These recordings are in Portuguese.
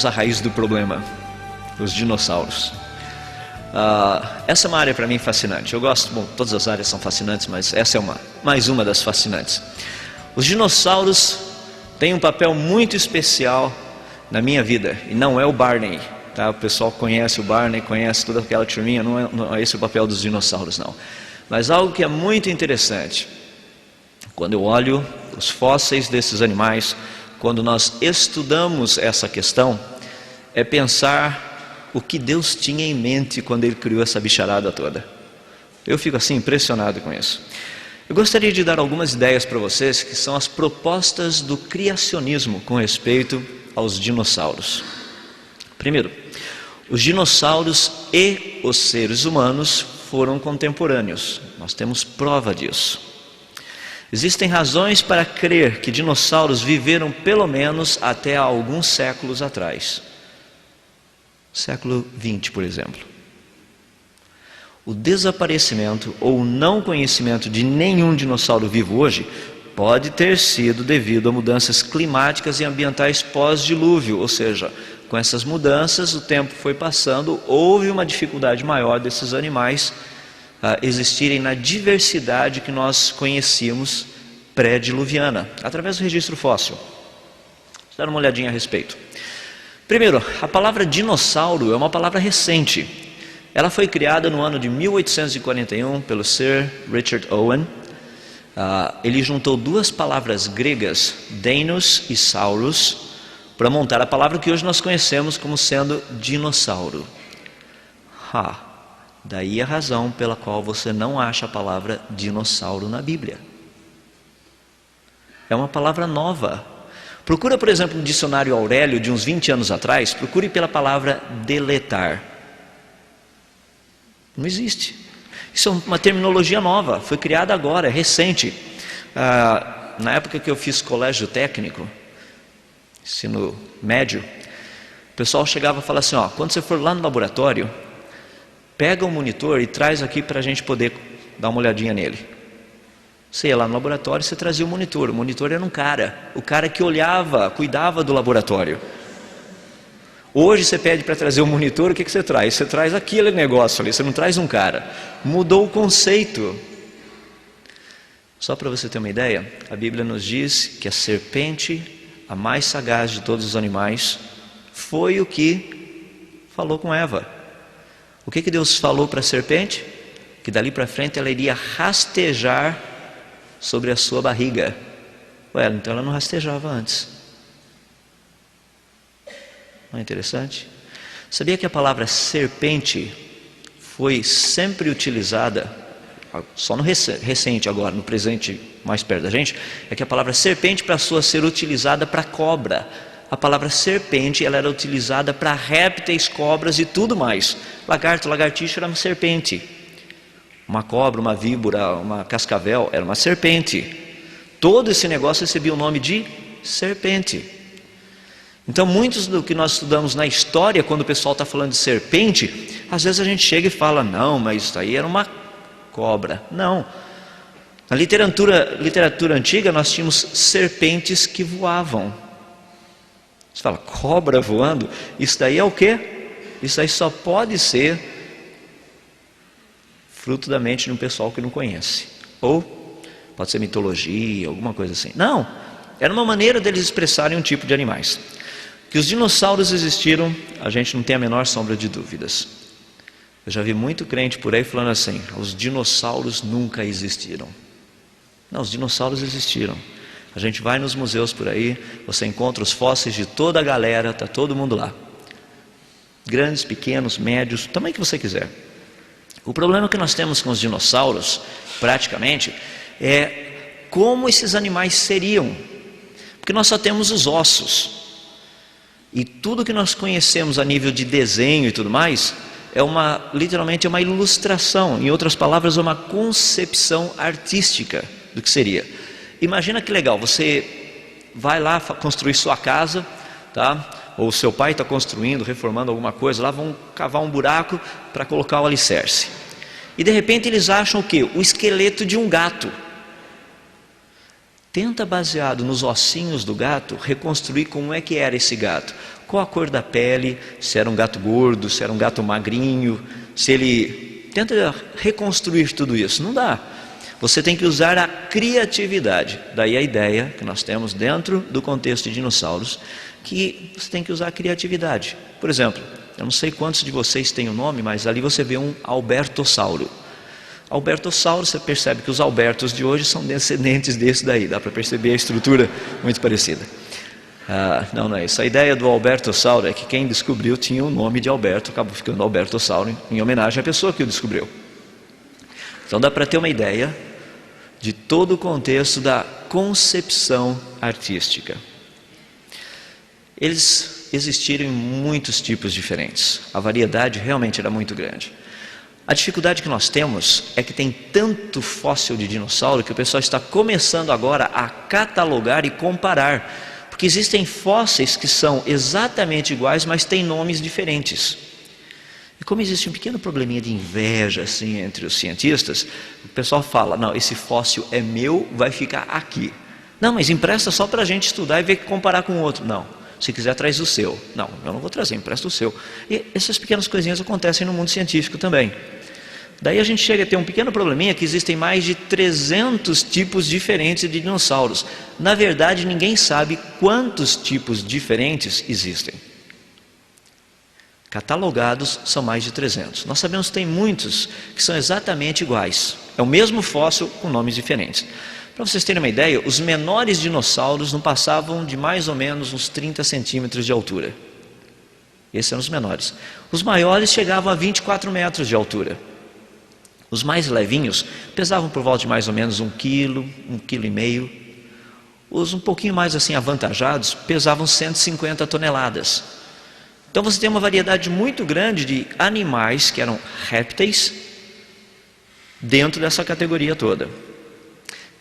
chegados à raiz do problema, os dinossauros. Essa é uma área para mim fascinante. Eu gosto, bom, todas as áreas são fascinantes, mas essa é mais uma das fascinantes. Os dinossauros têm um papel muito especial na minha vida, e não é o Barney, tá? O pessoal conhece o Barney, conhece toda aquela turminha, não é esse o papel dos dinossauros, não. Mas algo que é muito interessante, quando eu olho os fósseis desses animais, quando nós estudamos essa questão, é pensar o que Deus tinha em mente quando Ele criou essa bicharada toda. Eu fico assim impressionado com isso. Eu gostaria de dar algumas ideias para vocês, que são as propostas do criacionismo com respeito aos dinossauros. Primeiro, os dinossauros e os seres humanos foram contemporâneos. Nós temos prova disso. Existem razões para crer que dinossauros viveram pelo menos até há alguns séculos atrás. Século XX, por exemplo. O desaparecimento ou o não conhecimento de nenhum dinossauro vivo hoje pode ter sido devido a mudanças climáticas e ambientais pós-dilúvio, ou seja, com essas mudanças o tempo foi passando, houve uma dificuldade maior desses animais existirem na diversidade que nós conhecíamos pré-diluviana, através do registro fóssil. Vamos dar uma olhadinha a respeito. Primeiro, a palavra dinossauro é uma palavra recente. Ela foi criada no ano de 1841 pelo Sir Richard Owen. Ele juntou duas palavras gregas, deinos e sauros, para montar a palavra que hoje nós conhecemos como sendo dinossauro. Daí a razão pela qual você não acha a palavra dinossauro na Bíblia. É uma palavra nova. Procura, por exemplo, no dicionário Aurélio de uns 20 anos atrás, procure pela palavra deletar. Não existe. Isso é uma terminologia nova, foi criada agora, é recente. Na época que eu fiz colégio técnico, ensino médio, o pessoal chegava e falava assim, quando você for lá no laboratório, pega um monitor e traz aqui para a gente poder dar uma olhadinha nele. Você ia lá no laboratório, você trazia o monitor era um cara, o cara que olhava, cuidava do laboratório. Hoje você pede para trazer o monitor, o que você traz? Você traz aquele negócio ali, você não traz um cara. Mudou o conceito. Só para você ter uma ideia, a Bíblia nos diz que a serpente, a mais sagaz de todos os animais, foi o que falou com Eva. O que Deus falou para a serpente? Que dali para frente ela iria rastejar sobre a sua barriga. Então ela não rastejava antes. Não é interessante? Sabia que a palavra serpente foi sempre utilizada, só no recente agora, no presente mais perto da gente, é que a palavra serpente passou a ser utilizada para cobra. A palavra serpente, ela era utilizada para répteis, cobras e tudo mais. Lagarto, lagartixa era uma serpente. Uma cobra, uma víbora, uma cascavel, era uma serpente. Todo esse negócio recebia o nome de serpente. Então muitos do que nós estudamos na história, quando o pessoal está falando de serpente, às vezes a gente chega e fala, não, mas isso aí era uma cobra. Não. Na literatura antiga nós tínhamos serpentes que voavam. Você fala, cobra voando? Isso daí é o quê? Isso aí só pode ser fruto da mente de um pessoal que não conhece. Ou pode ser mitologia, alguma coisa assim. Não, era uma maneira deles expressarem um tipo de animais. Que os dinossauros existiram, a gente não tem a menor sombra de dúvidas. Eu já vi muito crente por aí falando assim, os dinossauros nunca existiram. Não, os dinossauros existiram. A gente vai nos museus por aí, você encontra os fósseis de toda a galera, está todo mundo lá. Grandes, pequenos, médios, o tamanho que você quiser. O problema que nós temos com os dinossauros, praticamente, é como esses animais seriam. Porque nós só temos os ossos. E tudo que nós conhecemos a nível de desenho e tudo mais, literalmente é uma ilustração. Em outras palavras, é uma concepção artística do que seria. Imagina que legal, você vai lá construir sua casa, tá? Ou seu pai está construindo, reformando alguma coisa, lá vão cavar um buraco para colocar o alicerce. E de repente eles acham o quê? O esqueleto de um gato. Tenta, baseado nos ossinhos do gato, reconstruir como é que era esse gato. qual a cor da pele, se era um gato gordo, se era um gato magrinho, se ele tenta reconstruir tudo isso. Não dá. Você tem que usar a criatividade. Daí a ideia que nós temos dentro do contexto de dinossauros, que você tem que usar a criatividade. Por exemplo, eu não sei quantos de vocês têm o nome, mas ali você vê um Albertossauro. Albertossauro, você percebe que os Albertos de hoje são descendentes desse daí. Dá para perceber a estrutura muito parecida. Não é isso. A ideia do Albertossauro é que quem descobriu tinha o nome de Alberto, acabou ficando Albertossauro em homenagem à pessoa que o descobriu. Então dá para ter uma ideia de todo o contexto da concepção artística. Eles existiram em muitos tipos diferentes. A variedade realmente era muito grande. A dificuldade que nós temos é que tem tanto fóssil de dinossauro que o pessoal está começando agora a catalogar e comparar. Porque existem fósseis que são exatamente iguais, mas têm nomes diferentes. E como existe um pequeno probleminha de inveja assim, entre os cientistas, o pessoal fala, não, esse fóssil é meu, vai ficar aqui. Não, mas empresta só para a gente estudar e ver que comparar com o outro. Não, se quiser traz o seu. Não, eu não vou trazer, empresta o seu. E essas pequenas coisinhas acontecem no mundo científico também. Daí a gente chega a ter um pequeno probleminha que existem mais de 300 tipos diferentes de dinossauros. Na verdade, ninguém sabe quantos tipos diferentes existem. Catalogados são mais de 300. Nós sabemos que tem muitos que são exatamente iguais. É o mesmo fóssil com nomes diferentes. Para vocês terem uma ideia, os menores dinossauros não passavam de mais ou menos uns 30 centímetros de altura. Esses eram os menores. Os maiores chegavam a 24 metros de altura. Os mais levinhos pesavam por volta de mais ou menos 1 quilo, 1,5 quilo. Os um pouquinho mais assim avantajados pesavam 150 toneladas. Então você tem uma variedade muito grande de animais que eram répteis dentro dessa categoria toda.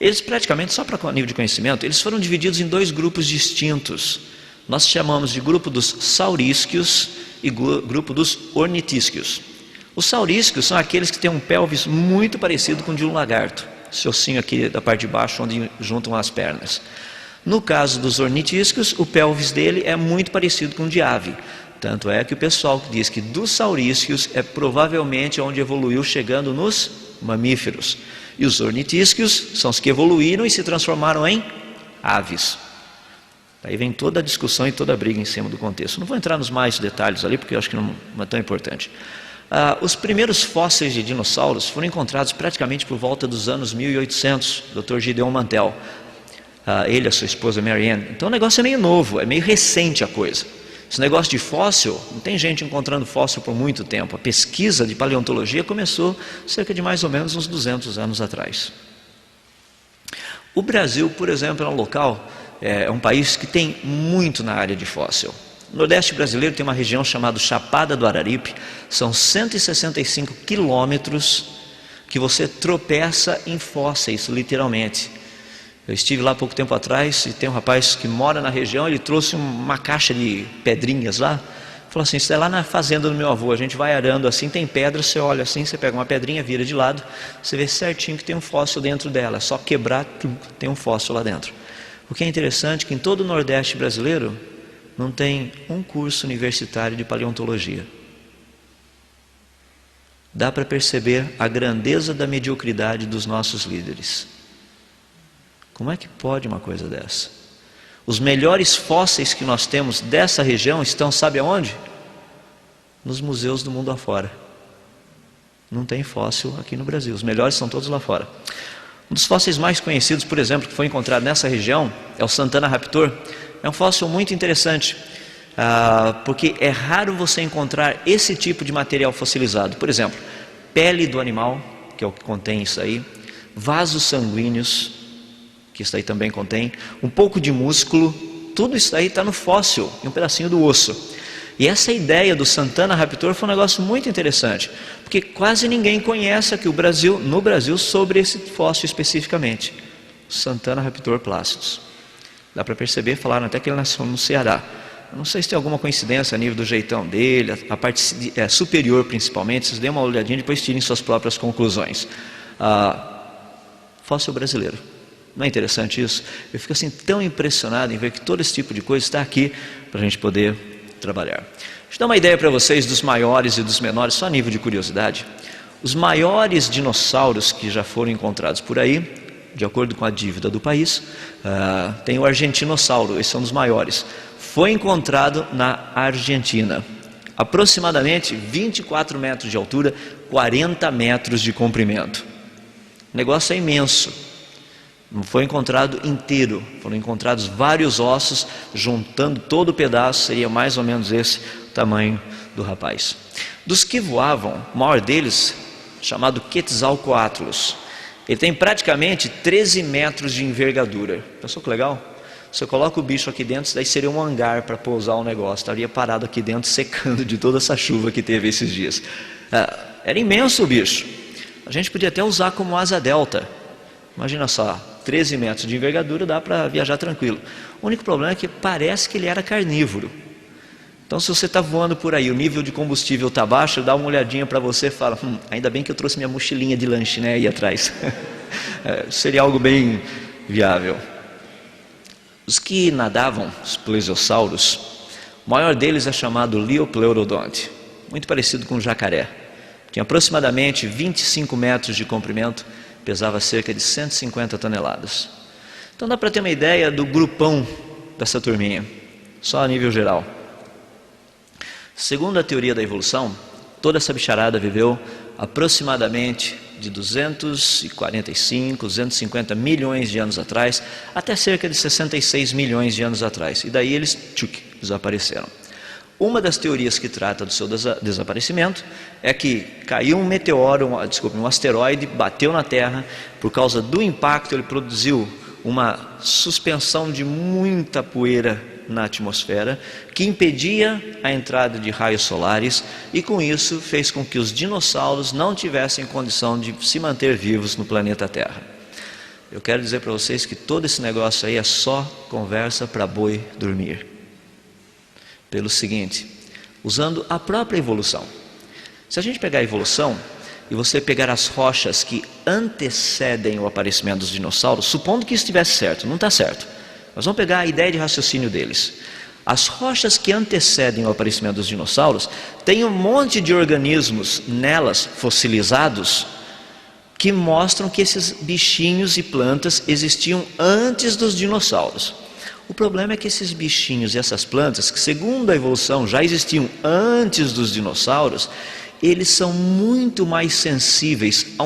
Eles praticamente, só para nível de conhecimento, eles foram divididos em 2 grupos distintos. Nós chamamos de grupo dos saurísquios e grupo dos ornitísquios. Os saurísquios são aqueles que têm um pelvis muito parecido com o de um lagarto. Esse ossinho aqui da parte de baixo onde juntam as pernas. No caso dos ornitísquios, o pelvis dele é muito parecido com o de ave. Tanto é que o pessoal diz que dos saurísquios é provavelmente onde evoluiu chegando nos mamíferos. E os ornitísquios são os que evoluíram e se transformaram em aves. Daí vem toda a discussão e toda a briga em cima do contexto. Não vou entrar nos mais detalhes ali, porque eu acho que não é tão importante. Os primeiros fósseis de dinossauros foram encontrados praticamente por volta dos anos 1800, Dr. Gideon Mantell. Ele e a sua esposa Mary Ann. Então o negócio é meio novo, é meio recente a coisa. Esse negócio de fóssil, não tem gente encontrando fóssil por muito tempo. A pesquisa de paleontologia começou cerca de mais ou menos uns 200 anos atrás. O Brasil, por exemplo, é um local, é um país que tem muito na área de fóssil. O Nordeste brasileiro tem uma região chamada Chapada do Araripe. São 165 quilômetros que você tropeça em fósseis, literalmente. Eu estive lá há pouco tempo atrás e tem um rapaz que mora na região, ele trouxe uma caixa de pedrinhas lá, falou assim, isso é lá na fazenda do meu avô, a gente vai arando assim, tem pedra, você olha assim, você pega uma pedrinha, vira de lado, você vê certinho que tem um fóssil dentro dela, é só quebrar, tem um fóssil lá dentro. O que é interessante é que em todo o Nordeste brasileiro não tem um curso universitário de paleontologia. Dá para perceber a grandeza da mediocridade dos nossos líderes. Como é que pode uma coisa dessa? Os melhores fósseis que nós temos dessa região estão, sabe aonde? Nos museus do mundo afora. Não tem fóssil aqui no Brasil, os melhores são todos lá fora. Um dos fósseis mais conhecidos, por exemplo, que foi encontrado nessa região, é o Santana Raptor. É um fóssil muito interessante, porque é raro você encontrar esse tipo de material fossilizado. Por exemplo, pele do animal, que é o que contém isso aí, vasos sanguíneos, que isso aí também contém, um pouco de músculo, tudo isso aí está no fóssil, e um pedacinho do osso. E essa ideia do Santana Raptor foi um negócio muito interessante, porque quase ninguém conhece aqui no Brasil sobre esse fóssil especificamente, Santana Raptor Placidus. Dá para perceber, falaram até que ele nasceu no Ceará. Eu não sei se tem alguma coincidência a nível do jeitão dele, a parte superior principalmente, vocês dêem uma olhadinha e depois tirem suas próprias conclusões. Fóssil brasileiro. Não é interessante isso? Eu fico assim tão impressionado em ver que todo esse tipo de coisa está aqui para a gente poder trabalhar. Deixa eu dar uma ideia para vocês dos maiores e dos menores, só a nível de curiosidade. Os maiores dinossauros que já foram encontrados por aí, de acordo com a dívida do país, tem o argentinossauro, esses são os maiores. Foi encontrado na Argentina, aproximadamente 24 metros de altura, 40 metros de comprimento. O negócio é imenso. Não foi encontrado inteiro, foram encontrados vários ossos, juntando todo o pedaço, seria mais ou menos esse o tamanho do rapaz. Dos que voavam, o maior deles, chamado Quetzalcoatlus, ele tem praticamente 13 metros de envergadura. Pensou que legal? Você coloca o bicho aqui dentro, daí seria um hangar para pousar o negócio, estaria parado aqui dentro secando de toda essa chuva que teve esses dias. Era imenso o bicho, a gente podia até usar como asa delta, imagina só, 13 metros de envergadura, dá para viajar tranquilo. O único problema é que parece que ele era carnívoro. Então se você está voando por aí, o nível de combustível está baixo, dá uma olhadinha para você e fala, ainda bem que eu trouxe minha mochilinha de lanche, né, aí atrás. Seria algo bem viável. Os que nadavam, os plesiosauros, o maior deles é chamado Liopleurodonte, muito parecido com o jacaré. Tinha aproximadamente 25 metros de comprimento, pesava cerca de 150 toneladas. Então dá para ter uma ideia do grupão dessa turminha, só a nível geral. Segundo a teoria da evolução, toda essa bicharada viveu aproximadamente de 245, 250 milhões de anos atrás, até cerca de 66 milhões de anos atrás. E daí eles desapareceram. Uma das teorias que trata do seu desaparecimento é que caiu um meteoro, um asteroide, bateu na Terra, por causa do impacto ele produziu uma suspensão de muita poeira na atmosfera, que impedia a entrada de raios solares, e com isso fez com que os dinossauros não tivessem condição de se manter vivos no planeta Terra. Eu quero dizer para vocês que todo esse negócio aí é só conversa para boi dormir. Pelo seguinte, usando a própria evolução. Se a gente pegar a evolução e você pegar as rochas que antecedem o aparecimento dos dinossauros, supondo que isso estivesse certo, não está certo, mas vamos pegar a ideia de raciocínio deles. As rochas que antecedem o aparecimento dos dinossauros têm um monte de organismos nelas fossilizados que mostram que esses bichinhos e plantas existiam antes dos dinossauros. O problema é que esses bichinhos e essas plantas, que segundo a evolução já existiam antes dos dinossauros, eles são muito mais sensíveis a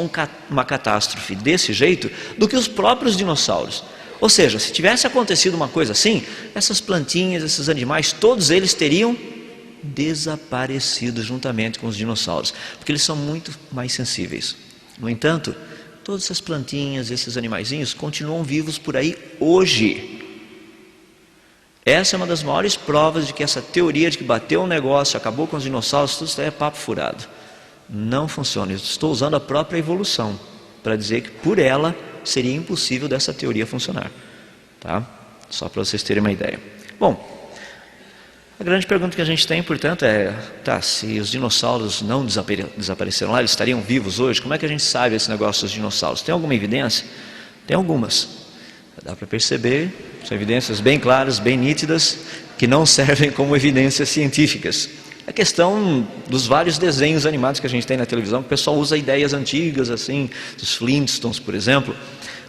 uma catástrofe desse jeito do que os próprios dinossauros. Ou seja, se tivesse acontecido uma coisa assim, essas plantinhas, esses animais, todos eles teriam desaparecido juntamente com os dinossauros, porque eles são muito mais sensíveis. No entanto, todas essas plantinhas, esses animaizinhos continuam vivos por aí hoje. Essa é uma das maiores provas de que essa teoria de que bateu um negócio, acabou com os dinossauros, tudo isso é papo furado. Não funciona. Eu estou usando a própria evolução para dizer que por ela seria impossível dessa teoria funcionar. Tá? Só para vocês terem uma ideia. Bom, a grande pergunta que a gente tem, portanto, é, se os dinossauros não desapareceram lá, eles estariam vivos hoje? Como é que a gente sabe esse negócio dos dinossauros? Tem alguma evidência? Tem algumas. Dá para perceber, são evidências bem claras, bem nítidas, que não servem como evidências científicas. A questão dos vários desenhos animados que a gente tem na televisão, que o pessoal usa ideias antigas, assim, dos Flintstones, por exemplo.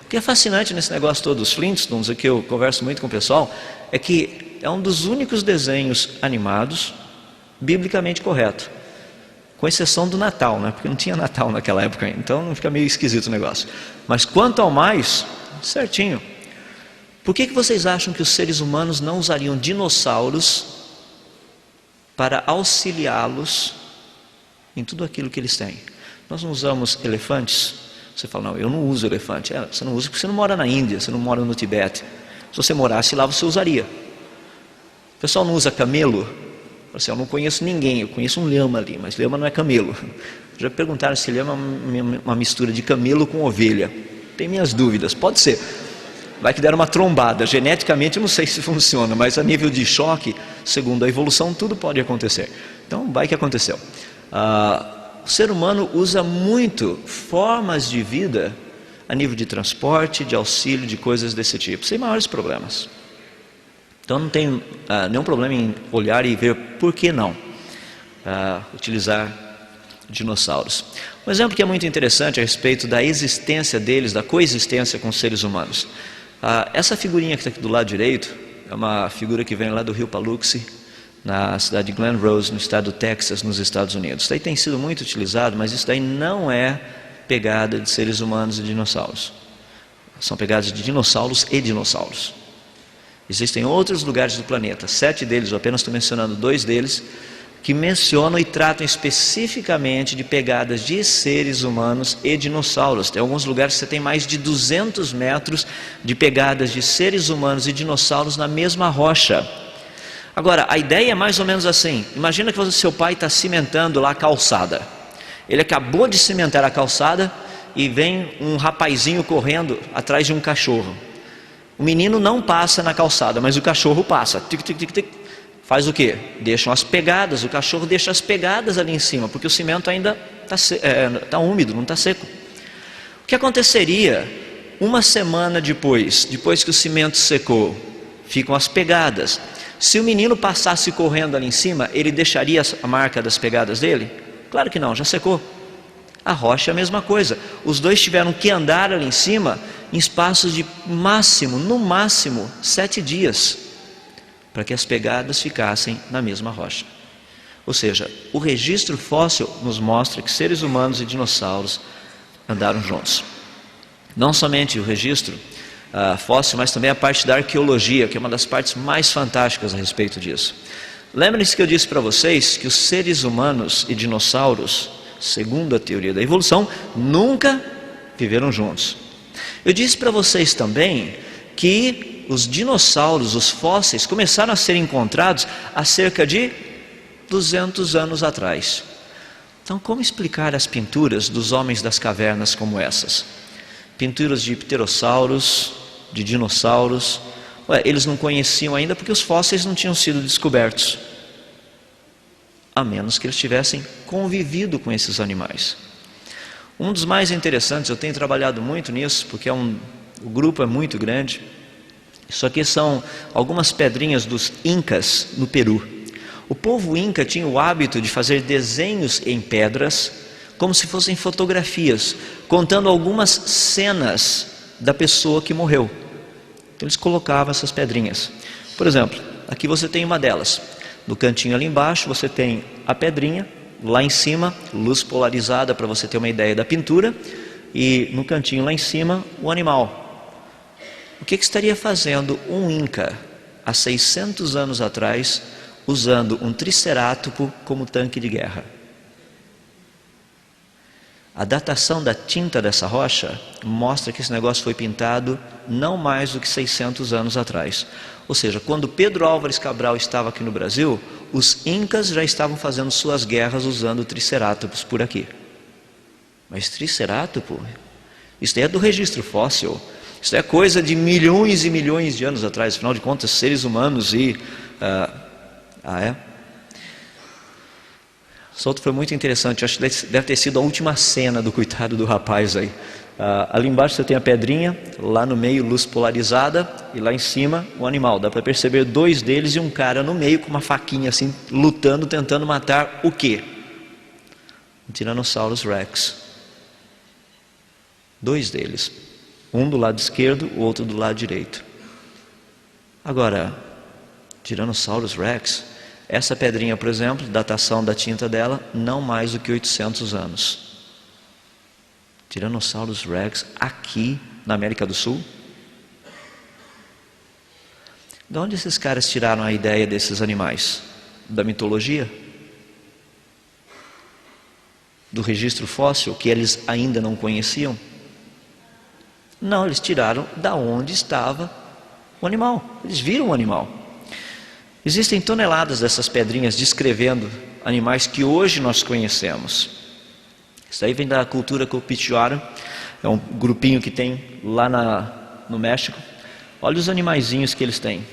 O que é fascinante nesse negócio todo dos Flintstones, é que eu converso muito com o pessoal, é que é um dos únicos desenhos animados biblicamente correto, com exceção do Natal, né? Porque não tinha Natal naquela época ainda, então fica meio esquisito o negócio. Mas quanto ao mais, certinho. Por que vocês acham que os seres humanos não usariam dinossauros para auxiliá-los em tudo aquilo que eles têm? Nós não usamos elefantes. Você fala, não, eu não uso elefante. Você não usa porque você não mora na Índia, você não mora no Tibete. Se você morasse lá, você usaria. O pessoal não usa camelo? Assim, eu não conheço ninguém, eu conheço um lama ali, mas lama não é camelo. Já perguntaram se lama é uma mistura de camelo com ovelha. Tem minhas dúvidas, pode ser. Vai que deram uma trombada, geneticamente eu não sei se funciona, mas a nível de choque, segundo a evolução, tudo pode acontecer. Então vai que aconteceu. O ser humano usa muito formas de vida a nível de transporte, de auxílio, de coisas desse tipo, sem maiores problemas. Então não tem nenhum problema em olhar e ver por que não utilizar dinossauros. Um exemplo que é muito interessante a respeito da existência deles, da coexistência com os seres humanos. Essa figurinha que está aqui do lado direito é uma figura que vem lá do rio Paluxy, na cidade de Glen Rose, no estado do Texas, nos Estados Unidos. Isso daí tem sido muito utilizado, mas isso daí não é pegada de seres humanos e dinossauros. São pegadas de dinossauros e dinossauros. Existem outros lugares do planeta, 7 deles, eu apenas estou mencionando 2 deles, que mencionam e tratam especificamente de pegadas de seres humanos e dinossauros. Tem alguns lugares que você tem mais de 200 metros de pegadas de seres humanos e dinossauros na mesma rocha. Agora, a ideia é mais ou menos assim. Imagina que seu pai está cimentando lá a calçada. Ele acabou de cimentar a calçada e vem um rapazinho correndo atrás de um cachorro. O menino não passa na calçada, mas o cachorro passa. Tic, tic, tic, tic. Faz o quê? Deixam as pegadas, o cachorro deixa as pegadas ali em cima, porque o cimento ainda está úmido, não está seco. O que aconteceria uma semana depois que o cimento secou? Ficam as pegadas. Se o menino passasse correndo ali em cima, ele deixaria a marca das pegadas dele? Claro que não, já secou. A rocha é a mesma coisa. Os dois tiveram que andar ali em cima em espaços de no máximo 7 dias, para que as pegadas ficassem na mesma rocha. Ou seja, o registro fóssil nos mostra que seres humanos e dinossauros andaram juntos. Não somente o registro fóssil, mas também a parte da arqueologia, que é uma das partes mais fantásticas a respeito disso. Lembrem-se que eu disse para vocês que os seres humanos e dinossauros, segundo a teoria da evolução, nunca viveram juntos. Eu disse para vocês também que os dinossauros, os fósseis, começaram a ser encontrados há cerca de 200 anos atrás. Então, como explicar as pinturas dos homens das cavernas como essas? Pinturas de pterossauros, de dinossauros. Eles não conheciam ainda porque os fósseis não tinham sido descobertos, a menos que eles tivessem convivido com esses animais. Um dos mais interessantes, eu tenho trabalhado muito nisso, porque o grupo é muito grande. Isso aqui são algumas pedrinhas dos Incas no Peru. O povo Inca tinha o hábito de fazer desenhos em pedras, como se fossem fotografias, contando algumas cenas da pessoa que morreu. Então eles colocavam essas pedrinhas. Por exemplo, aqui você tem uma delas. No cantinho ali embaixo você tem a pedrinha, lá em cima, luz polarizada para você ter uma ideia da pintura, e no cantinho lá em cima, o animal. O que estaria fazendo um Inca há 600 anos atrás, usando um tricerátopo como tanque de guerra? A datação da tinta dessa rocha mostra que esse negócio foi pintado não mais do que 600 anos atrás. Ou seja, quando Pedro Álvares Cabral estava aqui no Brasil, os Incas já estavam fazendo suas guerras usando tricerátomos por aqui. Mas tricerátopo? Isso é do registro fóssil. Isso é coisa de milhões e milhões de anos atrás. Afinal de contas, seres humanos e... Isso outro foi muito interessante. Acho que deve ter sido a última cena do coitado do rapaz aí. Ali embaixo você tem a pedrinha, lá no meio luz polarizada, e lá em cima o animal. Dá para perceber 2 deles e um cara no meio com uma faquinha assim, lutando, tentando matar o quê? Um Tyrannosaurus Rex. 2 deles. Um do lado esquerdo, o outro do lado direito. Agora, Tyrannosaurus Rex, essa pedrinha, por exemplo, datação da tinta dela, não mais do que 800 anos. Tyrannosaurus Rex aqui na América do Sul? De onde esses caras tiraram a ideia desses animais? Da mitologia? Do registro fóssil que eles ainda não conheciam? Não, eles tiraram da onde estava o animal. Eles viram o animal. Existem toneladas dessas pedrinhas descrevendo animais que hoje nós conhecemos. Isso aí vem da cultura Copichuara, é um grupinho que tem lá no México. Olha os animaizinhos que eles têm.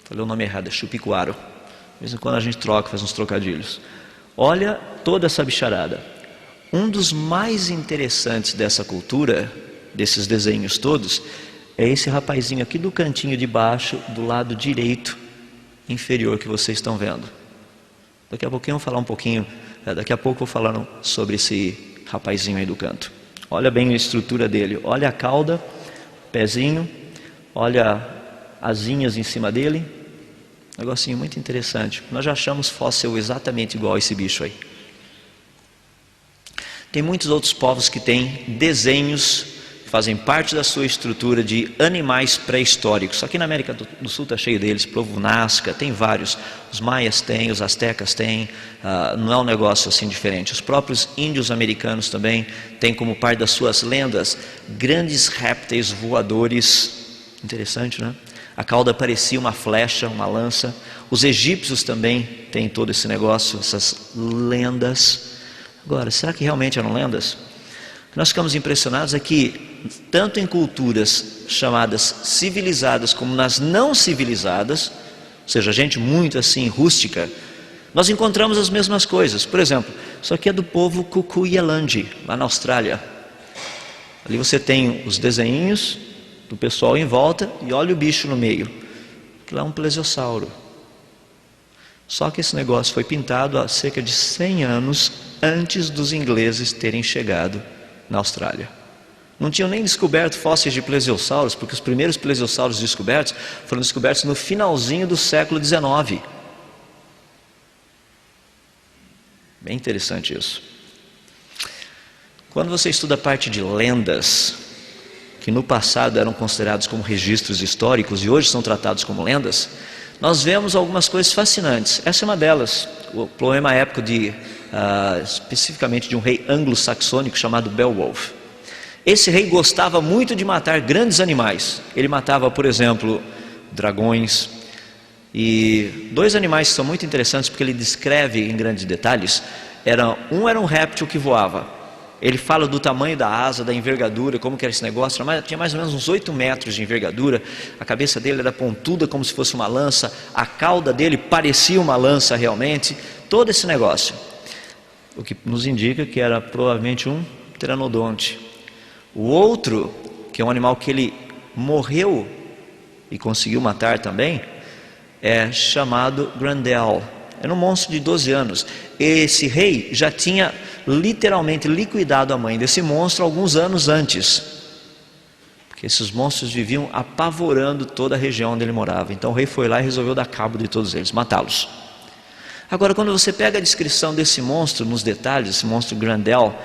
Falei o nome errado, é chupicuaro. De vez em quando a gente troca, faz uns trocadilhos. Olha toda essa bicharada. Um dos mais interessantes dessa cultura, desses desenhos todos, é esse rapazinho aqui do cantinho de baixo, do lado direito inferior que vocês estão vendo. Daqui a pouquinho eu vou falar um pouquinho, daqui a pouco eu vou falar sobre esse rapazinho aí do canto. Olha bem a estrutura dele, olha a cauda, pezinho, olha asinhas em cima dele, negocinho muito interessante. Nós já achamos fóssil exatamente igual a esse bicho aí. Tem muitos outros povos que têm desenhos que fazem parte da sua estrutura de animais pré-históricos. Aqui na América do Sul está cheio deles, povo Nazca, tem vários. Os maias têm, os astecas têm, não é um negócio assim diferente. Os próprios índios americanos também têm como parte das suas lendas grandes répteis voadores. Interessante, né? A cauda parecia uma flecha, uma lança. Os egípcios também têm todo esse negócio, essas lendas. Agora, será que realmente eram lendas? O que nós ficamos impressionados é que, tanto em culturas chamadas civilizadas como nas não civilizadas, ou seja, gente muito assim rústica, nós encontramos as mesmas coisas. Por exemplo, isso aqui é do povo Kukuyelandi, lá na Austrália. Ali você tem os desenhinhos do pessoal em volta e olha o bicho no meio. Aquilo é um plesiosauro. Só que esse negócio foi pintado há cerca de 100 anos antes dos ingleses terem chegado na Austrália. Não tinham nem descoberto fósseis de plesiosauros, porque os primeiros plesiosauros descobertos foram descobertos no finalzinho do século XIX. Bem interessante isso. Quando você estuda a parte de lendas, que no passado eram considerados como registros históricos e hoje são tratados como lendas, nós vemos algumas coisas fascinantes. Essa é uma delas, o poema épico especificamente de um rei anglo-saxônico chamado Beowulf. Esse rei gostava muito de matar grandes animais. Ele matava, por exemplo, dragões. E dois animais que são muito interessantes porque ele descreve em grandes detalhes. Um era um réptil que voava. Ele fala do tamanho da asa, da envergadura, como que era esse negócio. Tinha mais ou menos uns 8 metros de envergadura. A cabeça dele era pontuda como se fosse uma lança. A cauda dele parecia uma lança realmente. Todo esse negócio. O que nos indica que era provavelmente um pteranodonte. O outro, que é um animal que ele morreu e conseguiu matar também, é chamado Grendel. Era um monstro de 12 anos. Esse rei já tinha literalmente liquidado a mãe desse monstro alguns anos antes. Porque esses monstros viviam apavorando toda a região onde ele morava. Então o rei foi lá e resolveu dar cabo de todos eles, matá-los. Agora, quando você pega a descrição desse monstro nos detalhes, esse monstro Grendel,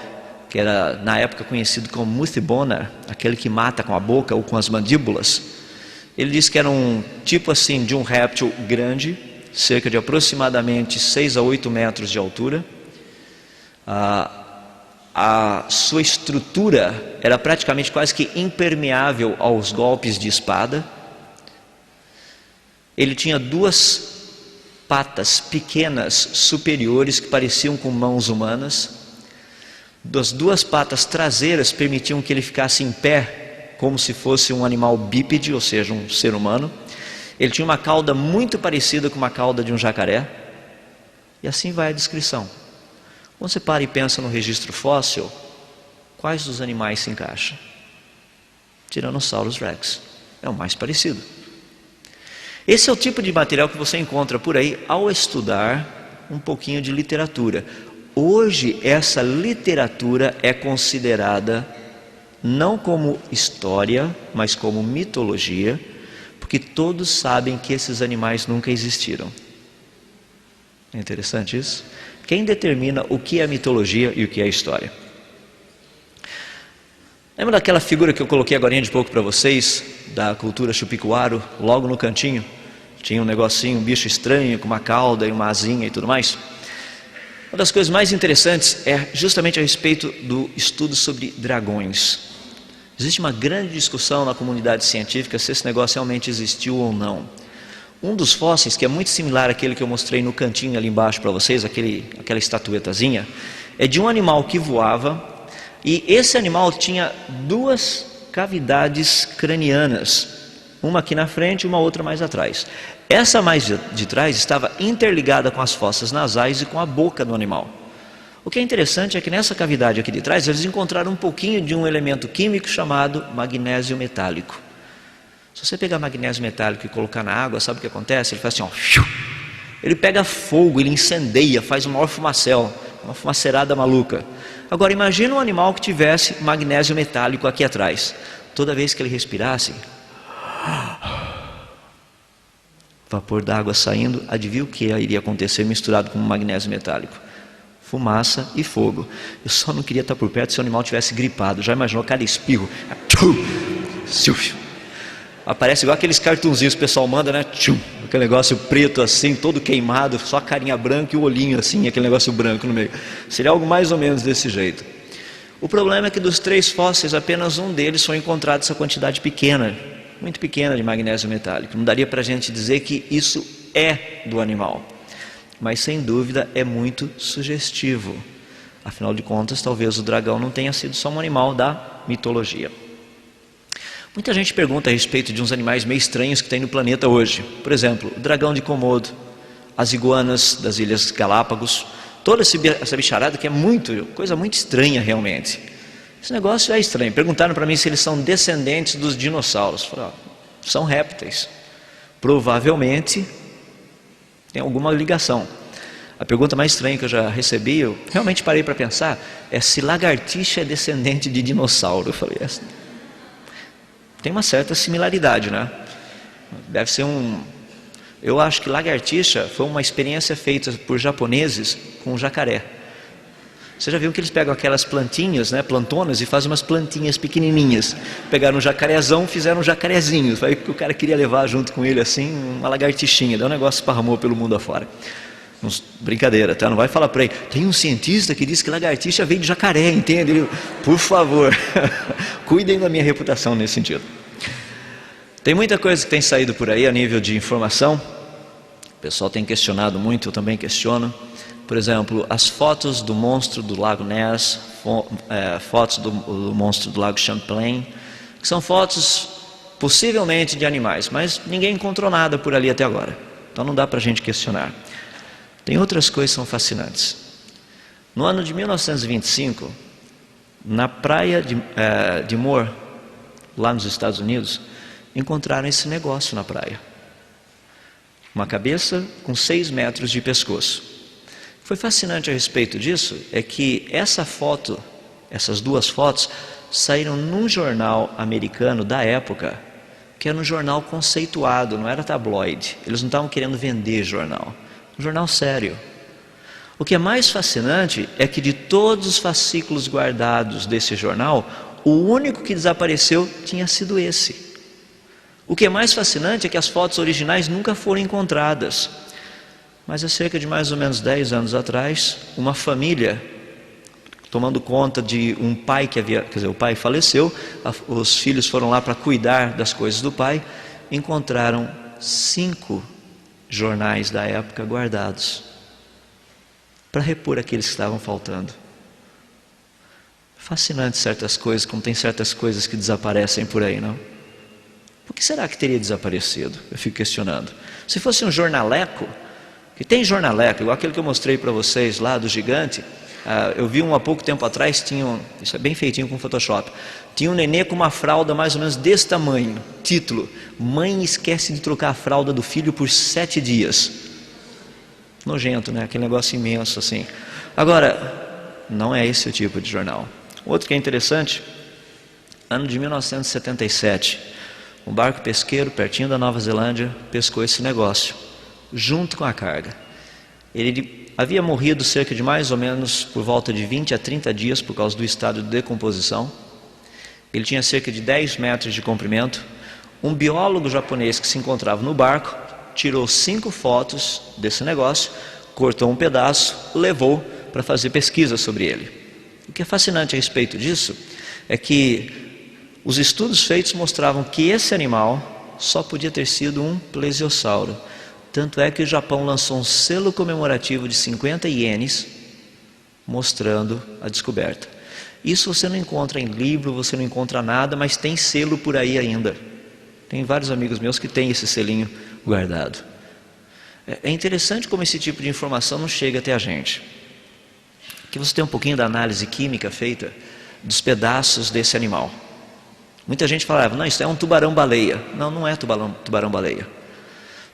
que era na época conhecido como Muthibona, aquele que mata com a boca ou com as mandíbulas, ele diz que era um tipo assim de um réptil grande, cerca de aproximadamente 6 a 8 metros de altura. A sua estrutura era praticamente quase que impermeável aos golpes de espada. Ele tinha 2 patas pequenas superiores que pareciam com mãos humanas. Das 2 patas traseiras permitiam que ele ficasse em pé, como se fosse um animal bípede, ou seja, um ser humano. Ele tinha uma cauda muito parecida com uma cauda de um jacaré. E assim vai a descrição. Quando você para e pensa no registro fóssil, quais dos animais se encaixam? Tyrannosaurus Rex é o mais parecido. Esse é o tipo de material que você encontra por aí ao estudar um pouquinho de literatura. Hoje essa literatura é considerada não como história, mas como mitologia, porque todos sabem que esses animais nunca existiram. É interessante isso? Quem determina o que é mitologia e o que é história? Lembra daquela figura que eu coloquei agora de pouco para vocês, da cultura Chupicuaro, logo no cantinho? Tinha um negocinho, um bicho estranho, com uma cauda e uma asinha e tudo mais. Uma das coisas mais interessantes é justamente a respeito do estudo sobre dragões. Existe uma grande discussão na comunidade científica se esse negócio realmente existiu ou não. Um dos fósseis, que é muito similar àquele que eu mostrei no cantinho ali embaixo para vocês, aquela estatuetazinha, é de um animal que voava, e esse animal tinha 2 cavidades cranianas, uma aqui na frente e uma outra mais atrás. Essa mais de trás estava interligada com as fossas nasais e com a boca do animal. O que é interessante é que nessa cavidade aqui de trás eles encontraram um pouquinho de um elemento químico chamado magnésio metálico. Se você pegar magnésio metálico e colocar na água, sabe o que acontece? Ele faz assim, ó, ele pega fogo, ele incendeia, faz um maior fumacel, uma fumaceirada maluca. Agora imagina um animal que tivesse magnésio metálico aqui atrás. Toda vez que ele respirasse, vapor d'água saindo, adivinha o que iria acontecer misturado com magnésio metálico? Fumaça e fogo. Eu só não queria estar por perto se o animal tivesse gripado. Já imaginou cada espirro? Aparece igual aqueles cartunzinhos que o pessoal manda, né? Aquele negócio preto assim, todo queimado, só a carinha branca e o olhinho assim, aquele negócio branco no meio. Seria algo mais ou menos desse jeito. O problema é que dos 3 fósseis, apenas um deles foi encontrado essa quantidade pequena, muito pequena de magnésio metálico. Não daria para a gente dizer que isso é do animal, mas sem dúvida é muito sugestivo. Afinal de contas, talvez o dragão não tenha sido só um animal da mitologia. Muita gente pergunta a respeito de uns animais meio estranhos que tem no planeta hoje. Por exemplo, o dragão de Komodo, as iguanas das Ilhas Galápagos, toda essa bicharada que é coisa muito estranha realmente. Esse negócio é estranho. Perguntaram para mim se eles são descendentes dos dinossauros. Falei, são répteis. Provavelmente tem alguma ligação. A pergunta mais estranha que eu já recebi, eu realmente parei para pensar, é se lagartixa é descendente de dinossauro. Eu falei, tem uma certa similaridade, né? Deve ser Eu acho que lagartixa foi uma experiência feita por japoneses com jacaré. Você já viu que eles pegam aquelas plantinhas, né, plantonas, e fazem umas plantinhas pequenininhas. Pegaram um jacarezão, fizeram um jacarezinho. Foi que o cara queria levar junto com ele assim, uma lagartixinha. Daí o negócio esparramou pelo mundo afora. Brincadeira, tá? Não vai falar para ele. Tem um cientista que diz que lagartixa veio de jacaré, entende? Ele, por favor, cuidem da minha reputação nesse sentido. Tem muita coisa que tem saído por aí a nível de informação. O pessoal tem questionado muito, eu também questiono. Por exemplo, as fotos do monstro do Lago Ness, fotos do monstro do Lago Champlain, que são fotos possivelmente de animais, mas ninguém encontrou nada por ali até agora. Então não dá para a gente questionar. Tem outras coisas que são fascinantes. No ano de 1925, na praia de Moore, lá nos Estados Unidos, encontraram esse negócio na praia. Uma cabeça com 6 metros de pescoço. O que foi fascinante a respeito disso é que essas 2 fotos, saíram num jornal americano da época, que era um jornal conceituado, não era tabloide. Eles não estavam querendo vender jornal. Um jornal sério. O que é mais fascinante é que de todos os fascículos guardados desse jornal, o único que desapareceu tinha sido esse. O que é mais fascinante é que as fotos originais nunca foram encontradas. Mas há cerca de mais ou menos 10 anos atrás, uma família, tomando conta de um pai o pai faleceu, os filhos foram lá para cuidar das coisas do pai, encontraram 5 jornais da época guardados para repor aqueles que estavam faltando. Fascinante certas coisas, como tem certas coisas que desaparecem por aí, não? Por que será que teria desaparecido? Eu fico questionando. Se fosse um jornaleco, que tem jornaleco, igual aquele que eu mostrei para vocês lá do gigante, eu vi há pouco tempo atrás, isso é bem feitinho com Photoshop, tinha um nenê com uma fralda mais ou menos desse tamanho, título, mãe esquece de trocar a fralda do filho por 7 dias. Nojento, né? Aquele negócio imenso assim. Agora, não é esse o tipo de jornal. Outro que é interessante, ano de 1977, um barco pesqueiro pertinho da Nova Zelândia pescou esse negócio, junto com a carga. Ele havia morrido cerca de mais ou menos por volta de 20 a 30 dias por causa do estado de decomposição. Ele tinha cerca de 10 metros de comprimento. Um biólogo japonês que se encontrava no barco tirou 5 fotos desse negócio, cortou um pedaço, levou para fazer pesquisa sobre ele. O que é fascinante a respeito disso é que os estudos feitos mostravam que esse animal só podia ter sido um plesiosauro. Tanto é que o Japão lançou um selo comemorativo de 50 ienes mostrando a descoberta. Isso você não encontra em livro, você não encontra nada, mas tem selo por aí ainda. Tem vários amigos meus que têm esse selinho guardado. É interessante como esse tipo de informação não chega até a gente. Aqui você tem um pouquinho da análise química feita dos pedaços desse animal. Muita gente falava, não, isso é um tubarão-baleia. Não, não é tubarão-baleia.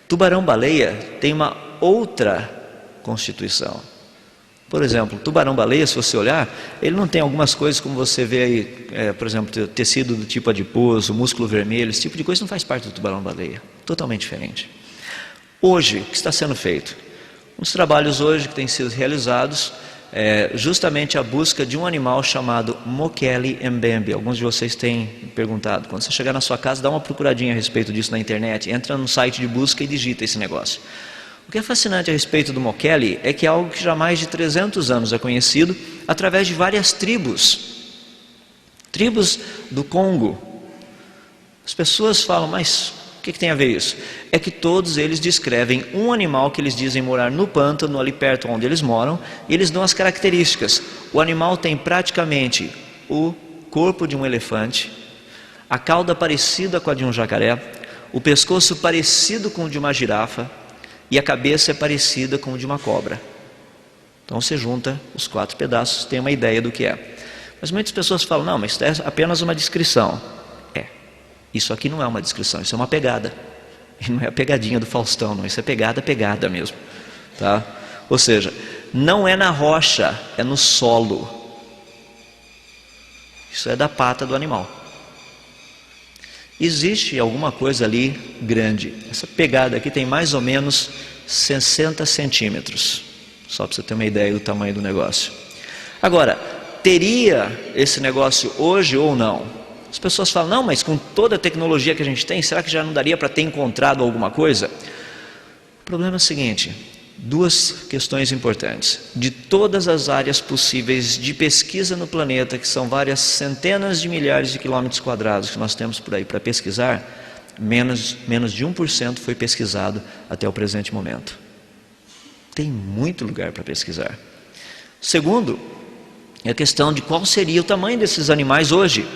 Tubarão-baleia tem uma outra constituição. Por exemplo, tubarão-baleia, se você olhar, ele não tem algumas coisas como você vê aí, por exemplo, tecido do tipo adiposo, músculo vermelho, esse tipo de coisa não faz parte do tubarão-baleia. Totalmente diferente. Hoje, o que está sendo feito? Um dos trabalhos hoje que têm sido realizados é justamente a busca de um animal chamado Mokele mbembe. Alguns de vocês têm perguntado. Quando você chegar na sua casa, dá uma procuradinha a respeito disso na internet. Entra no site de busca e digita esse negócio. O que é fascinante a respeito do Mokele é que é algo que já há mais de 300 anos é conhecido através de várias tribos. Tribos do Congo. As pessoas falam, mas o que tem a ver isso? É que todos eles descrevem um animal que eles dizem morar no pântano, ali perto onde eles moram, e eles dão as características. O animal tem praticamente o corpo de um elefante, a cauda parecida com a de um jacaré, o pescoço parecido com o de uma girafa, e a cabeça é parecida com o de uma cobra. Então você junta os 4 pedaços, tem uma ideia do que é. Mas muitas pessoas falam, não, mas isso é apenas uma descrição. Isso aqui não é uma descrição, isso é uma pegada. E não é a pegadinha do Faustão, não, isso é pegada mesmo. Tá? Ou seja, não é na rocha, é no solo. Isso é da pata do animal. Existe alguma coisa ali grande. Essa pegada aqui tem mais ou menos 60 centímetros. Só para você ter uma ideia do tamanho do negócio. Agora, teria esse negócio hoje ou não? As pessoas falam, não, mas com toda a tecnologia que a gente tem, será que já não daria para ter encontrado alguma coisa? O problema é o seguinte, 2 questões importantes. De todas as áreas possíveis de pesquisa no planeta, que são várias centenas de milhares de quilômetros quadrados que nós temos por aí para pesquisar, menos de 1% foi pesquisado até o presente momento. Tem muito lugar para pesquisar. Segundo, é a questão de qual seria o tamanho desses animais hoje.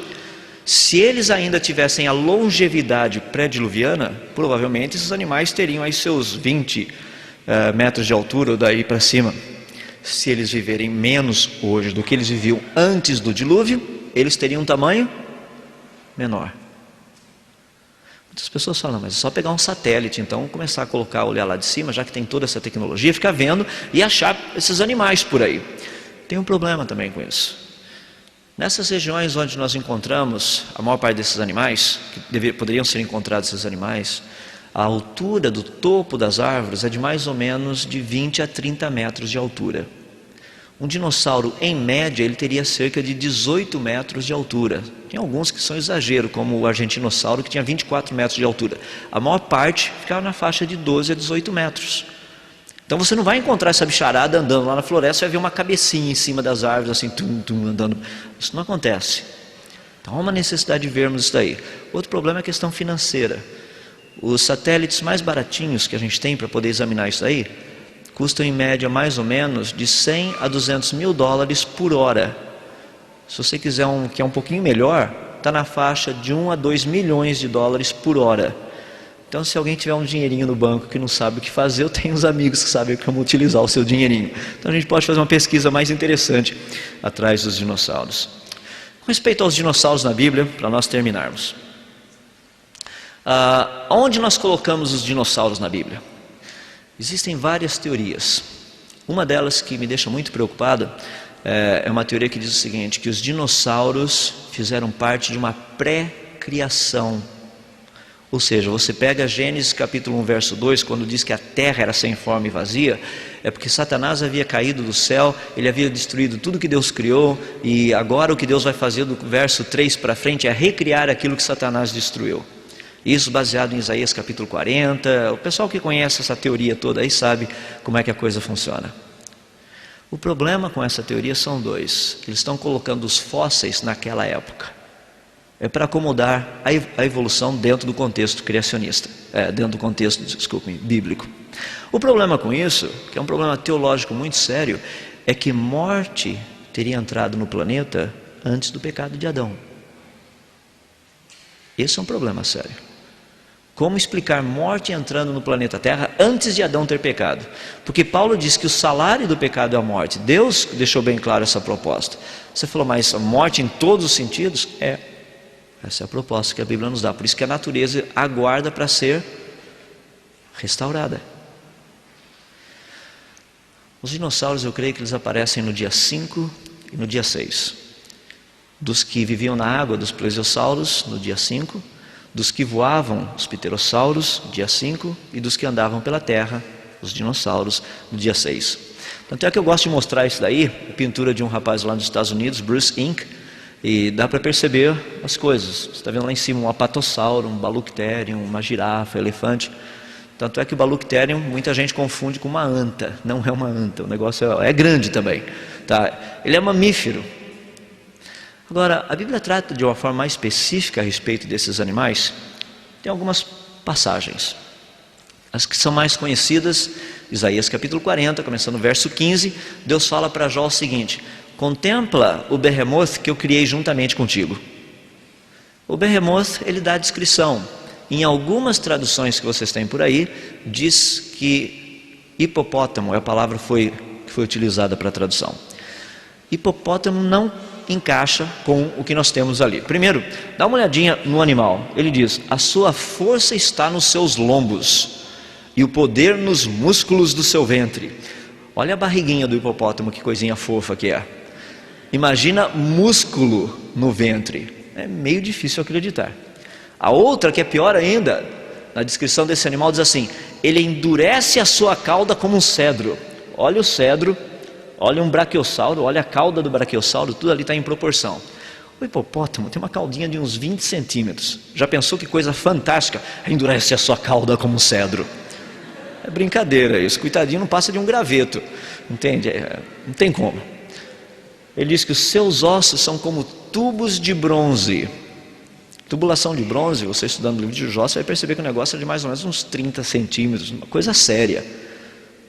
Se eles ainda tivessem a longevidade pré-diluviana, provavelmente esses animais teriam aí seus 20 metros de altura ou daí para cima. Se eles viverem menos hoje do que eles viviam antes do dilúvio, eles teriam um tamanho menor. Muitas pessoas falam, mas é só pegar um satélite, então começar a colocar, olhar lá de cima, já que tem toda essa tecnologia, ficar vendo e achar esses animais por aí. Tem um problema também com isso. Nessas regiões onde nós encontramos a maior parte desses animais, que poderiam ser encontrados esses animais, a altura do topo das árvores é de mais ou menos de 20 a 30 metros de altura. Um dinossauro, em média, ele teria cerca de 18 metros de altura. Tem alguns que são exagero, como o argentinossauro, que tinha 24 metros de altura. A maior parte ficava na faixa de 12 a 18 metros. Então você não vai encontrar essa bicharada andando lá na floresta, você vai ver uma cabecinha em cima das árvores, assim, andando. Isso não acontece. Então há uma necessidade de vermos isso daí. Outro problema é a questão financeira. Os satélites mais baratinhos que a gente tem para poder examinar isso aí, custam em média mais ou menos de 100 a 200 mil dólares por hora. Se você quiser um que é um pouquinho melhor, está na faixa de 1 a 2 milhões de dólares por hora. Então, se alguém tiver um dinheirinho no banco que não sabe o que fazer, eu tenho uns amigos que sabem como utilizar o seu dinheirinho. Então, a gente pode fazer uma pesquisa mais interessante atrás dos dinossauros. Com respeito aos dinossauros na Bíblia, para nós terminarmos. Onde nós colocamos os dinossauros na Bíblia? Existem várias teorias. Uma delas que me deixa muito preocupado é uma teoria que diz o seguinte, que os dinossauros fizeram parte de uma pré-criação. Ou seja, você pega Gênesis capítulo 1, verso 2, quando diz que a terra era sem forma e vazia, é porque Satanás havia caído do céu, ele havia destruído tudo que Deus criou, e agora o que Deus vai fazer do verso 3 para frente é recriar aquilo que Satanás destruiu. Isso baseado em Isaías capítulo 40, o pessoal que conhece essa teoria toda aí sabe como é que a coisa funciona. O problema com essa teoria são 2, eles estão colocando os fósseis naquela época. É para acomodar a evolução dentro do contexto criacionista, dentro do contexto, bíblico. O problema com isso, que é um problema teológico muito sério, é que morte teria entrado no planeta antes do pecado de Adão. Esse é um problema sério. Como explicar morte entrando no planeta Terra antes de Adão ter pecado? Porque Paulo diz que o salário do pecado é a morte. Deus deixou bem claro essa proposta. Você falou, mas a morte em todos os sentidos? Essa é a proposta que a Bíblia nos dá. Por isso que a natureza aguarda para ser restaurada. Os dinossauros, eu creio que eles aparecem no dia 5 e no dia 6. Dos que viviam na água, dos plesiosauros, no dia 5. Dos que voavam, os pterossauros, no dia 5. E dos que andavam pela terra, os dinossauros, no dia 6. Tanto é que eu gosto de mostrar isso daí, a pintura de um rapaz lá nos Estados Unidos, Bruce Inc., e dá para perceber as coisas. Você está vendo lá em cima um apatossauro, um balucterium, uma girafa, elefante. Tanto é que o balucterium muita gente confunde com uma anta. Não é uma anta, o negócio é grande também, tá? Ele é mamífero. Agora, a Bíblia trata de uma forma mais específica a respeito desses animais. Tem algumas passagens. As que são mais conhecidas, Isaías capítulo 40, começando no verso 15, Deus fala para Jó o seguinte: contempla o Behemoth que eu criei juntamente contigo. O Behemoth, ele dá a descrição. Em algumas traduções que vocês têm por aí, diz que hipopótamo é a palavra que foi utilizada para a tradução. Hipopótamo não encaixa com o que nós temos ali. Primeiro, dá uma olhadinha no animal. Ele diz: a sua força está nos seus lombos e o poder nos músculos do seu ventre. Olha a barriguinha do hipopótamo, que coisinha fofa que é. Imagina músculo no ventre. É meio difícil acreditar. A outra, que é pior ainda, na descrição desse animal diz assim: ele endurece a sua cauda como um cedro. Olha o cedro, olha um braquiossauro, olha a cauda do braquiossauro, tudo ali está em proporção. O hipopótamo tem uma caudinha de uns 20 centímetros. Já pensou que coisa fantástica? Endurece a sua cauda como um cedro. É brincadeira isso, coitadinho não passa de um graveto, entende? Não tem como. Ele diz que os seus ossos são como tubos de bronze. Tubulação de bronze, você estudando o livro de Jó, você vai perceber que o negócio é de mais ou menos uns 30 centímetros, uma coisa séria.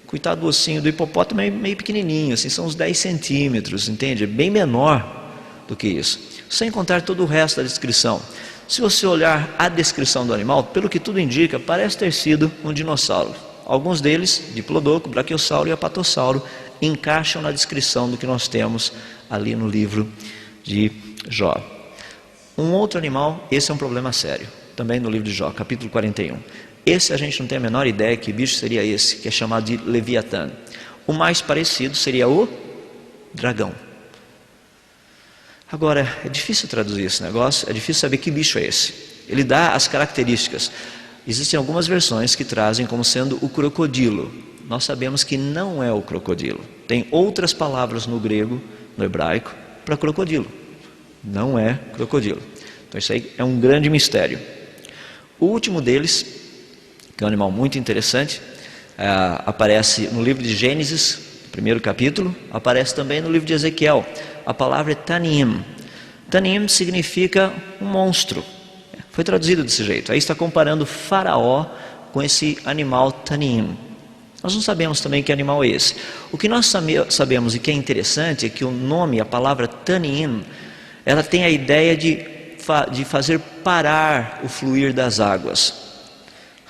Coitado do ossinho do hipopótamo é meio pequenininho, assim, são uns 10 centímetros, entende? É bem menor do que isso. Sem contar todo o resto da descrição. Se você olhar a descrição do animal, pelo que tudo indica, parece ter sido um dinossauro. Alguns deles, Diplodocus, Brachiosauro e Apatossauro, encaixam na descrição do que nós temos ali no livro de Jó. Um outro animal, esse é um problema sério, também no livro de Jó, capítulo 41. Esse a gente não tem a menor ideia que bicho seria esse, que é chamado de Leviatã. O mais parecido seria o dragão. Agora, é difícil traduzir esse negócio, é difícil saber que bicho é esse. Ele dá as características. Existem algumas versões que trazem como sendo o crocodilo. Nós sabemos que não é o crocodilo. Tem outras palavras no grego, no hebraico, para crocodilo. Não é crocodilo. Então isso aí é um grande mistério. O último deles, que é um animal muito interessante, aparece no livro de Gênesis, primeiro capítulo, aparece também no livro de Ezequiel. A palavra é Tanim. Tanim significa um monstro. Foi traduzido desse jeito. Aí está comparando Faraó com esse animal Tanim. Nós não sabemos também que animal é esse. O que nós sabemos e que é interessante é que o nome, a palavra Tanim, ela tem a ideia de fazer parar o fluir das águas.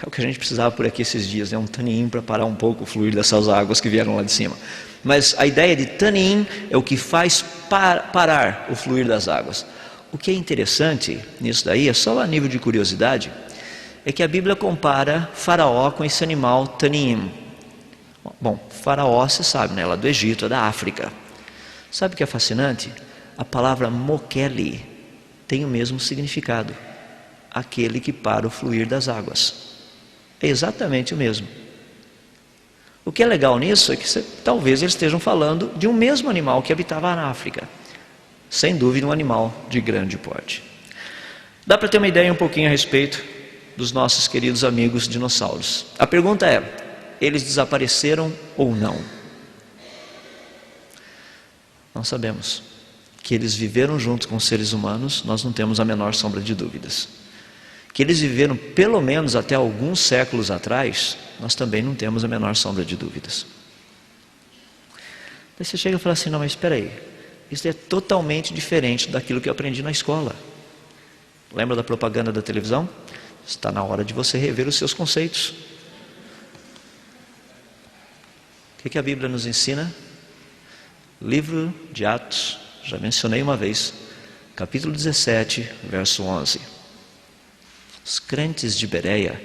É o que a gente precisava por aqui esses dias, né? Um Tanim para parar um pouco o fluir dessas águas que vieram lá de cima. Mas a ideia de Tanim é o que faz parar o fluir das águas. O que é interessante nisso daí, é só a nível de curiosidade, é que a Bíblia compara Faraó com esse animal Tanim. Bom, Faraó, você sabe, né? Lá do Egito, é da África. Sabe o que é fascinante? A palavra Mokele tem o mesmo significado. Aquele que para o fluir das águas. É exatamente o mesmo. O que é legal nisso é que talvez eles estejam falando de um mesmo animal que habitava na África. Sem dúvida um animal de grande porte. Dá para ter uma ideia um pouquinho a respeito dos nossos queridos amigos dinossauros. A pergunta é: eles desapareceram ou não? Não sabemos. Que eles viveram juntos com os seres humanos, nós não temos a menor sombra de dúvidas. Que eles viveram pelo menos até alguns séculos atrás, nós também não temos a menor sombra de dúvidas. Aí você chega e fala assim: não, mas espera aí, isso é totalmente diferente daquilo que eu aprendi na escola. Lembra da propaganda da televisão? Está na hora de você rever os seus conceitos. O que a Bíblia nos ensina? Livro de Atos, já mencionei uma vez, capítulo 17, verso 11. Os crentes de Bereia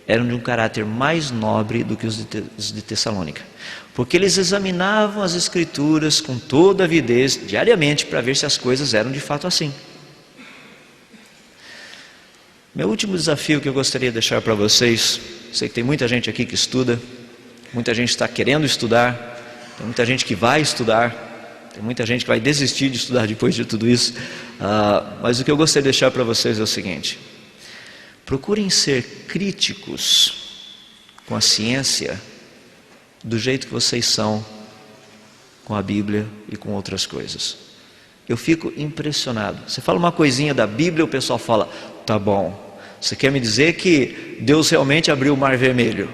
eram de um caráter mais nobre do que os de Tessalônica, porque eles examinavam as Escrituras com toda avidez diariamente para ver se as coisas eram de fato assim. Meu último desafio que eu gostaria de deixar para vocês, sei que tem muita gente aqui que estuda, muita gente está querendo estudar, tem muita gente que vai estudar, tem muita gente que vai desistir de estudar depois de tudo isso, mas o que eu gostaria de deixar para vocês é o seguinte: procurem ser críticos com a ciência do jeito que vocês são com a Bíblia e com outras coisas. Eu fico impressionado. Você fala uma coisinha da Bíblia, o pessoal fala, tá bom, você quer me dizer que Deus realmente abriu o Mar Vermelho?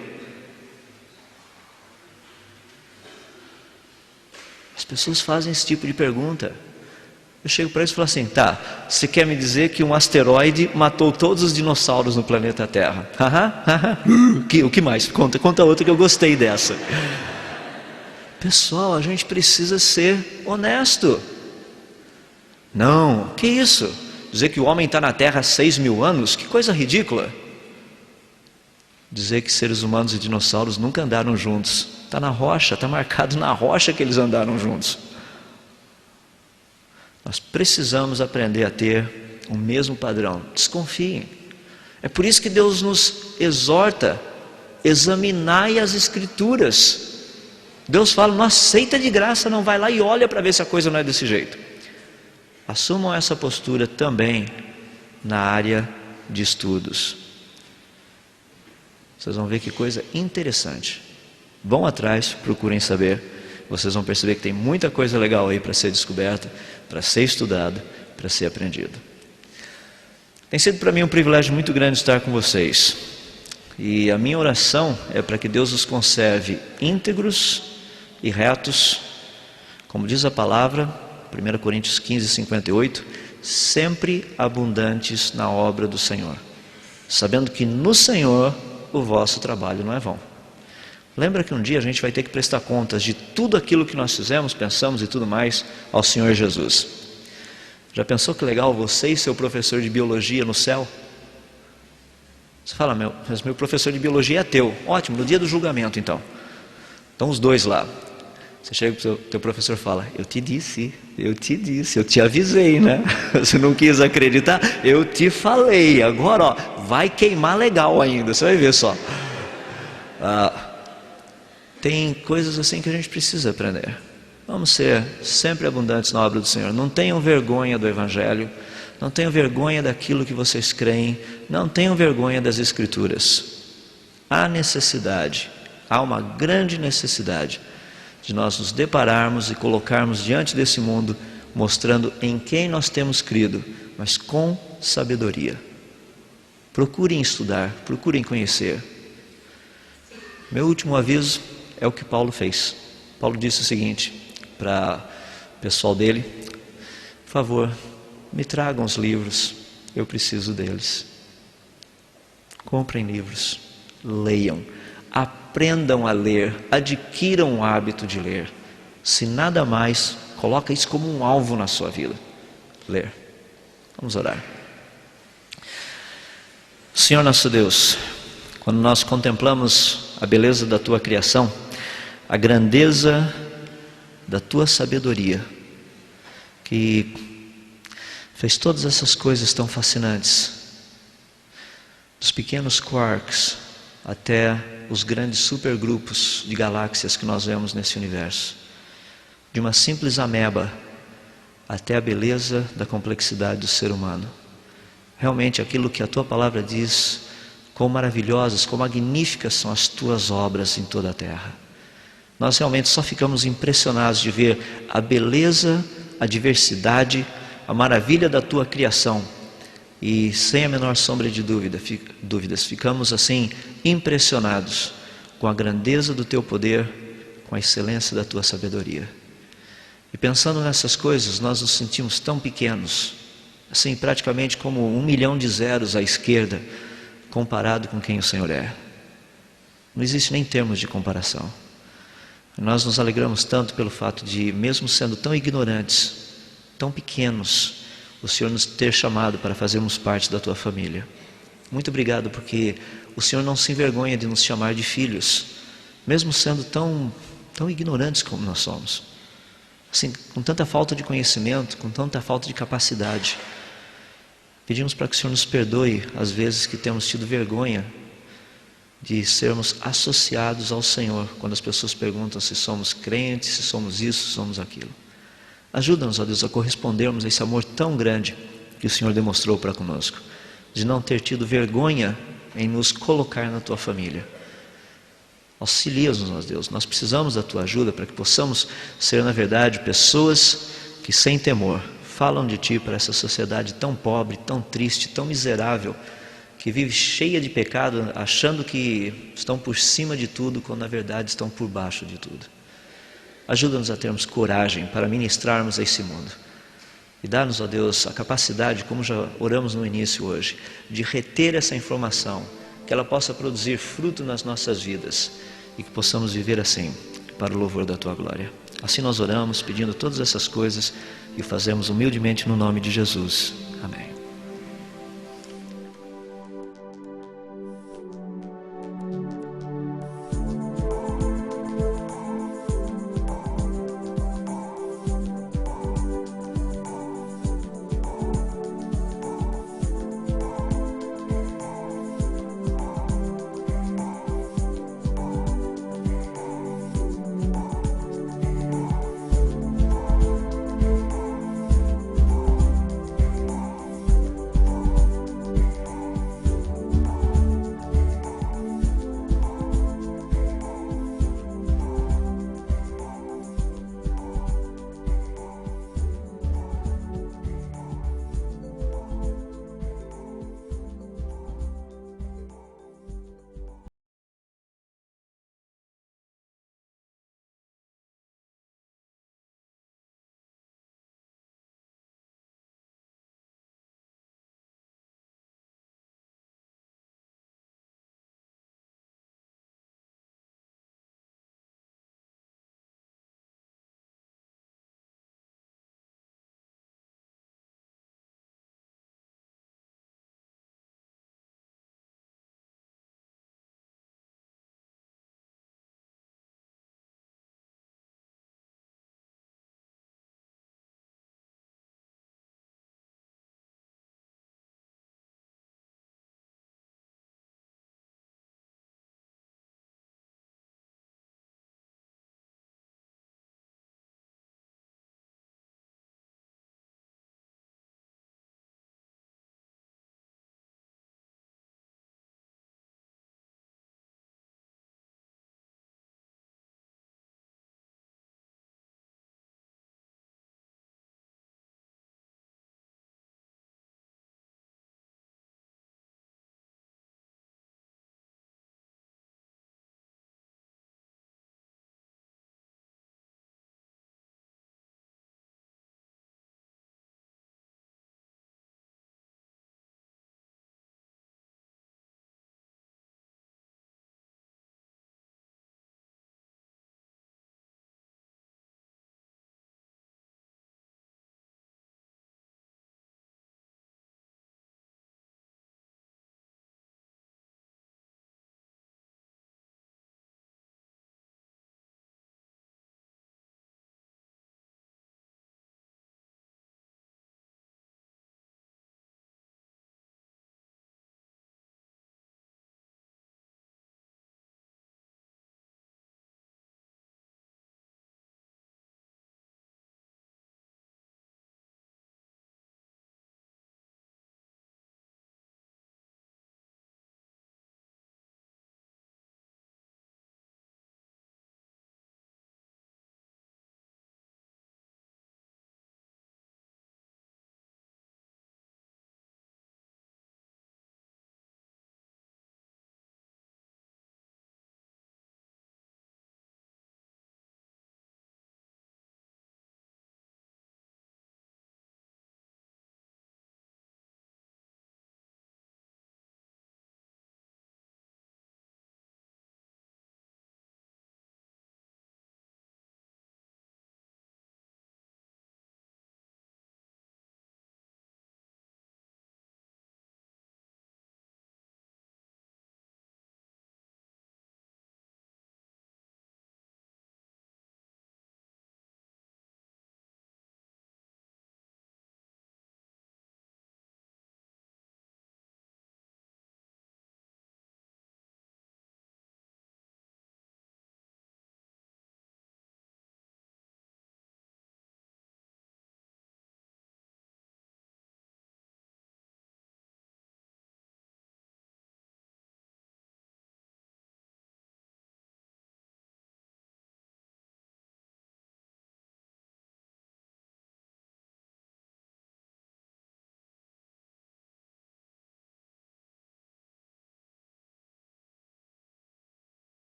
As pessoas fazem esse tipo de pergunta. Eu chego para eles e falo assim, tá, você quer me dizer que um asteroide matou todos os dinossauros no planeta Terra? O que mais? Conta outra que eu gostei dessa. Pessoal, a gente precisa ser honesto. Não, que isso? Dizer que o homem está na Terra há 6.000 anos? Que coisa ridícula. Dizer que seres humanos e dinossauros nunca andaram juntos. Está na rocha, está marcado na rocha que eles andaram juntos. Nós precisamos aprender a ter o mesmo padrão. Desconfiem. É por isso que Deus nos exorta: examinai as Escrituras. Deus fala, não aceita de graça, não vai lá e olha para ver se a coisa não é desse jeito. Assumam essa postura também na área de estudos. Vocês vão ver que coisa interessante. Vão atrás, procurem saber. Vocês vão perceber que tem muita coisa legal aí para ser descoberta, para ser estudada, para ser aprendido. Tem sido para mim um privilégio muito grande estar com vocês. E a minha oração é para que Deus os conserve íntegros e retos, como diz a palavra, 1 Coríntios 15, 58, sempre abundantes na obra do Senhor, sabendo que no Senhor o vosso trabalho não é vão. Lembra que um dia a gente vai ter que prestar contas de tudo aquilo que nós fizemos, pensamos e tudo mais ao Senhor Jesus. Já pensou que legal você e seu professor de biologia no céu? Você fala, mas meu professor de biologia é ateu. Ótimo, no dia do julgamento então. Estão os dois lá. Você chega para o teu professor e fala, eu te disse, eu te avisei, né? Você não quis acreditar? Eu te falei, agora ó, vai queimar legal ainda, você vai ver só. Tem coisas assim que a gente precisa aprender. Vamos ser sempre abundantes na obra do Senhor. Não tenham vergonha do Evangelho, não tenham vergonha daquilo que vocês creem, não tenham vergonha das Escrituras. Há necessidade, há uma grande necessidade de nós nos depararmos e colocarmos diante desse mundo, mostrando em quem nós temos crido, mas com sabedoria. Procurem estudar, procurem conhecer. Meu último aviso é o que Paulo fez. Paulo disse o seguinte para o pessoal dele: por favor, me tragam os livros, eu preciso deles. Comprem livros, leiam, aprendam a ler, adquiram o hábito de ler. Se nada mais, coloca isso como um alvo na sua vida, ler. Vamos orar. Senhor nosso Deus, quando nós contemplamos a beleza da Tua criação, a grandeza da Tua sabedoria, que fez todas essas coisas tão fascinantes, dos pequenos quarks até os grandes supergrupos de galáxias que nós vemos nesse universo, de uma simples ameba até a beleza da complexidade do ser humano. Realmente aquilo que a Tua palavra diz, quão maravilhosas, quão magníficas são as Tuas obras em toda a terra. Nós realmente só ficamos impressionados de ver a beleza, a diversidade, a maravilha da Tua criação. E sem a menor sombra de dúvidas, ficamos assim impressionados com a grandeza do Teu poder, com a excelência da Tua sabedoria. E pensando nessas coisas, nós nos sentimos tão pequenos, assim praticamente como 1 milhão de zeros à esquerda, comparado com quem o Senhor é. Não existe nem termos de comparação. Nós nos alegramos tanto pelo fato de, mesmo sendo tão ignorantes, tão pequenos, o Senhor nos ter chamado para fazermos parte da tua família. Muito obrigado porque o Senhor não se envergonha de nos chamar de filhos, mesmo sendo tão ignorantes como nós somos. Assim, com tanta falta de conhecimento, com tanta falta de capacidade. Pedimos para que o Senhor nos perdoe as vezes que temos tido vergonha de sermos associados ao Senhor, quando as pessoas perguntam se somos crentes, se somos isso, se somos aquilo. Ajuda-nos, ó Deus, a correspondermos a esse amor tão grande que o Senhor demonstrou para conosco, de não ter tido vergonha em nos colocar na tua família. Auxilia-nos, ó Deus, nós precisamos da tua ajuda para que possamos ser, na verdade, pessoas que sem temor falam de ti para essa sociedade tão pobre, tão triste, tão miserável, que vive cheia de pecado, achando que estão por cima de tudo, quando na verdade estão por baixo de tudo. Ajuda-nos a termos coragem para ministrarmos a esse mundo. E dá-nos, ó Deus, a capacidade, como já oramos no início hoje, de reter essa informação, que ela possa produzir fruto nas nossas vidas e que possamos viver assim, para o louvor da tua glória. Assim nós oramos, pedindo todas essas coisas e o fazemos humildemente no nome de Jesus.